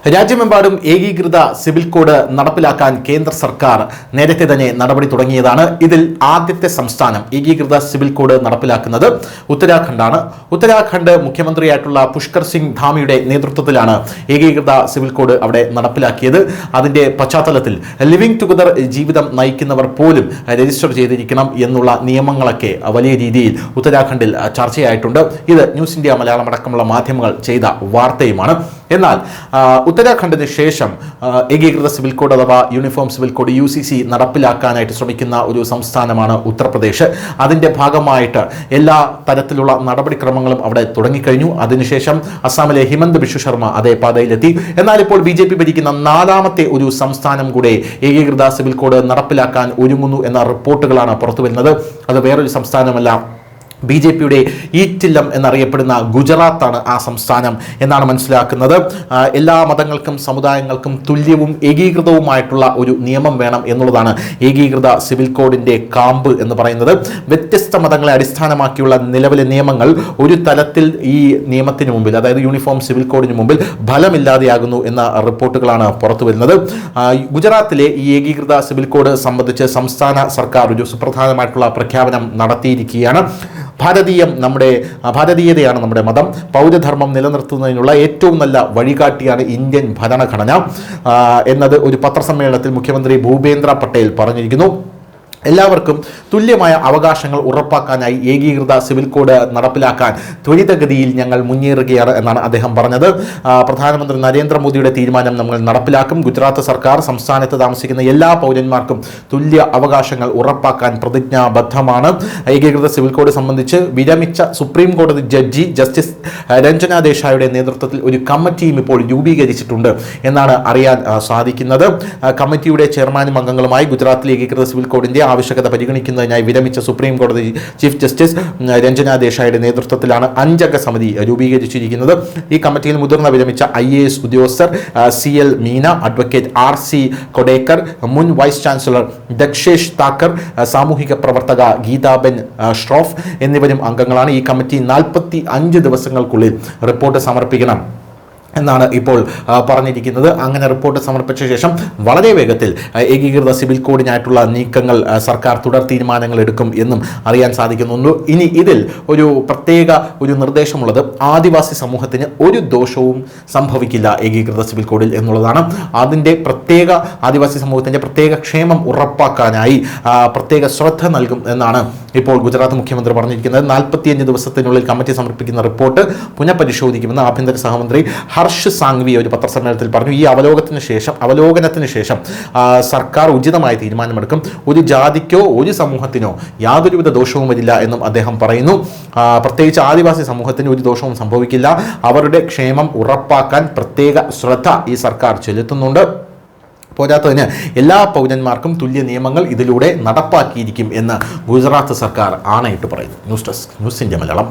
രാജ്യമെമ്പാടും ഏകീകൃത civil code നടപ്പിലാക്കാൻ കേന്ദ്ര സർക്കാർ നേരത്തെ തന്നെ നടപടി തുടങ്ങിയതാണ്. ഇതിൽ ആദ്യത്തെ സംസ്ഥാനം ഏകീകൃത സിവിൽ കോഡ് നടപ്പിലാക്കുന്നത് ഉത്തരാഖണ്ഡാണ്. ഉത്തരാഖണ്ഡ് മുഖ്യമന്ത്രിയായിട്ടുള്ള പുഷ്കർ സിംഗ് ധാമിയുടെ നേതൃത്വത്തിലാണ് ഏകീകൃത സിവിൽ കോഡ് അവിടെ നടപ്പിലാക്കിയത്. അതിന്റെ പശ്ചാത്തലത്തിൽ ലിവിംഗ് ടുഗദർ ജീവിതം നയിക്കുന്നവർ പോലും രജിസ്റ്റർ ചെയ്തിരിക്കണം എന്നുള്ള നിയമങ്ങളൊക്കെ വലിയ രീതിയിൽ ഉത്തരാഖണ്ഡിൽ ചർച്ചയായിട്ടുണ്ട്. ഇത് ന്യൂസ് ഇന്ത്യ മലയാളം അടക്കമുള്ള മാധ്യമങ്ങൾ ചെയ്ത വാർത്തയുമാണ്. എന്നാൽ ഉത്തരാഖണ്ഡിന് ശേഷം ഏകീകൃത സിവിൽ കോഡ് അഥവാ യൂണിഫോം സിവിൽ കോഡ് UCC നടപ്പിലാക്കാനായിട്ട് ശ്രമിക്കുന്ന ഒരു സംസ്ഥാനമാണ് ഉത്തർപ്രദേശ്. അതിൻ്റെ ഭാഗമായിട്ട് എല്ലാ തരത്തിലുള്ള നടപടിക്രമങ്ങളും അവിടെ തുടങ്ങിക്കഴിഞ്ഞു. അതിനുശേഷം അസ്സാമിലെ ഹിമന്ത് ബിശ്വ ശർമ്മ അതേ പാതയിലെത്തി. എന്നാൽ ഇപ്പോൾ BJP ഭരിക്കുന്ന നാലാമത്തെ ഒരു സംസ്ഥാനം കൂടെ ഏകീകൃത സിവിൽ കോഡ് നടപ്പിലാക്കാൻ ഒരുങ്ങുന്നു എന്ന റിപ്പോർട്ടുകളാണ് പുറത്തു വരുന്നത്. അത് വേറൊരു സംസ്ഥാനമല്ല, BJPയുടെ ഈറ്റില്ലം എന്നറിയപ്പെടുന്ന ഗുജറാത്താണ് ആ സംസ്ഥാനം എന്നാണ് മനസ്സിലാക്കുന്നത്. എല്ലാ മതങ്ങൾക്കും സമുദായങ്ങൾക്കും തുല്യവും ഏകീകൃതവുമായിട്ടുള്ള ഒരു നിയമം വേണം എന്നുള്ളതാണ് ഏകീകൃത സിവിൽ കോഡിൻ്റെ കാമ്പ് എന്ന് പറയുന്നത്. വ്യത്യസ്ത മതങ്ങളെ അടിസ്ഥാനമാക്കിയുള്ള നിലവിലെ നിയമങ്ങൾ ഒരു തലത്തിൽ ഈ നിയമത്തിന് മുമ്പിൽ, അതായത് യൂണിഫോം സിവിൽ കോഡിന് മുമ്പിൽ ഫലമില്ലാതെയാകുന്നു എന്ന റിപ്പോർട്ടുകളാണ് പുറത്തു വരുന്നത്. ഗുജറാത്തിലെ ഈ ഏകീകൃത സിവിൽ കോഡ് സംബന്ധിച്ച് സംസ്ഥാന സർക്കാർ ഒരു സുപ്രധാനമായിട്ടുള്ള പ്രഖ്യാപനം നടത്തിയിരിക്കുകയാണ്. ഭാരതീയതയാണ് നമ്മുടെ മതം. പൗരധർമ്മം നിലനിർത്തുന്നതിനുള്ള ഏറ്റവും നല്ല വഴികാട്ടിയാണ് ഇന്ത്യൻ ഭരണഘടന എന്നത് ഒരു പത്രസമ്മേളനത്തിൽ മുഖ്യമന്ത്രി ഭൂപേന്ദ്ര പട്ടേൽ പറഞ്ഞിരിക്കുന്നു. എല്ലാവർക്കും തുല്യമായ അവകാശങ്ങൾ ഉറപ്പാക്കാനായി ഏകീകൃത സിവിൽ കോഡ് നടപ്പിലാക്കാൻ ത്വരിതഗതിയിൽ ഞങ്ങൾ മുന്നേറുകയാണ് എന്നാണ് അദ്ദേഹം പറഞ്ഞത്. പ്രധാനമന്ത്രി നരേന്ദ്രമോദിയുടെ തീരുമാനം നമ്മൾ നടപ്പിലാക്കും. ഗുജറാത്ത് സർക്കാർ സംസ്ഥാനത്ത് താമസിക്കുന്ന എല്ലാ പൗരന്മാർക്കും തുല്യ അവകാശങ്ങൾ ഉറപ്പാക്കാൻ പ്രതിജ്ഞാബദ്ധമാണ്. ഏകീകൃത സിവിൽ കോഡ് സംബന്ധിച്ച് വിരമിച്ച സുപ്രീം കോടതി ജഡ്ജി ജസ്റ്റിസ് രഞ്ജന ദേശായിയുടെ നേതൃത്വത്തിൽ ഒരു കമ്മിറ്റിയും ഇപ്പോൾ രൂപീകരിച്ചിട്ടുണ്ട് എന്നാണ് അറിയാൻ സാധിക്കുന്നത്. കമ്മിറ്റിയുടെ ചെയർമാനും അംഗങ്ങളുമായി ഗുജറാത്തിലെ ഏകീകൃത സിവിൽ കോഡിന്റെ ആവശ്യകത പരിഗണിക്കുന്നതിനായി വിരമിച്ച സുപ്രീം കോടതി ചീഫ് ജസ്റ്റിസ് രഞ്ജന ദേശായിയുടെ നേതൃത്വത്തിലാണ് 5 അംഗ സമിതി രൂപീകരിച്ചിരിക്കുന്നത്. ഈ കമ്മിറ്റിയിൽ മുതിർന്ന വിരമിച്ച IAS ഉദ്യോഗസ്ഥർ CL മീന, അഡ്വക്കേറ്റ് RC കൊടേക്കർ, മുൻ വൈസ് ചാൻസലർ ദക്ഷേഷ് താക്കർ, സാമൂഹിക പ്രവർത്തക ഗീതാബെൻ ഷ്രോഫ് എന്നിവരും അംഗങ്ങളാണ്. ഈ കമ്മിറ്റി 45 ദിവസങ്ങൾക്കുള്ളിൽ റിപ്പോർട്ട് സമർപ്പിക്കണം എന്നാണ് ഇപ്പോൾ പറഞ്ഞിരിക്കുന്നത്. അങ്ങനെ റിപ്പോർട്ട് സമർപ്പിച്ച ശേഷം വളരെ വേഗത്തിൽ ഏകീകൃത സിവിൽ കോഡിനായിട്ടുള്ള നീക്കങ്ങൾ സർക്കാർ തുടർ തീരുമാനങ്ങൾ എടുക്കും എന്നും അറിയാൻ സാധിക്കുന്നുണ്ട്. ഇനി ഇതിൽ ഒരു നിർദ്ദേശമുള്ളത് ആദിവാസി സമൂഹത്തിന് ഒരു ദോഷവും സംഭവിക്കില്ല ഏകീകൃത സിവിൽ കോഡിൽ എന്നുള്ളതാണ്. അതിൻ്റെ ആദിവാസി സമൂഹത്തിൻ്റെ പ്രത്യേക ക്ഷേമം ഉറപ്പാക്കാനായി പ്രത്യേക ശ്രദ്ധ നൽകും എന്നാണ് ഇപ്പോൾ ഗുജറാത്ത് മുഖ്യമന്ത്രി പറഞ്ഞിരിക്കുന്നത്. 45 ദിവസത്തിനുള്ളിൽ കമ്മിറ്റി സമർപ്പിക്കുന്ന റിപ്പോർട്ട് പുനഃപരിശോധിക്കുമെന്ന് ആഭ്യന്തര സഹമന്ത്രി ഹർഷ് സാങ്വി ഒരു പത്രസമ്മേളനത്തിൽ പറഞ്ഞു. ഈ അവലോകനത്തിന് ശേഷം സർക്കാർ ഉചിതമായ തീരുമാനമെടുക്കും. ഒരു ജാതിക്കോ ഒരു സമൂഹത്തിനോ യാതൊരുവിധ ദോഷവും വരില്ല എന്നും അദ്ദേഹം പറയുന്നു. പ്രത്യേകിച്ച് ആദിവാസി സമൂഹത്തിന് ഒരു ദോഷവും സംഭവിക്കില്ല. അവരുടെ ക്ഷേമം ഉറപ്പാക്കാൻ പ്രത്യേക ശ്രദ്ധ ഈ സർക്കാർ ചെലുത്തുന്നുണ്ട്. പോരാത്തതിന് എല്ലാ പൗരന്മാർക്കും തുല്യ നിയമങ്ങൾ ഇതിലൂടെ നടപ്പാക്കിയിരിക്കും എന്ന് ഗുജറാത്ത് സർക്കാർ ആണയിട്ട് പറയുന്നു. News desk news India Malayalam.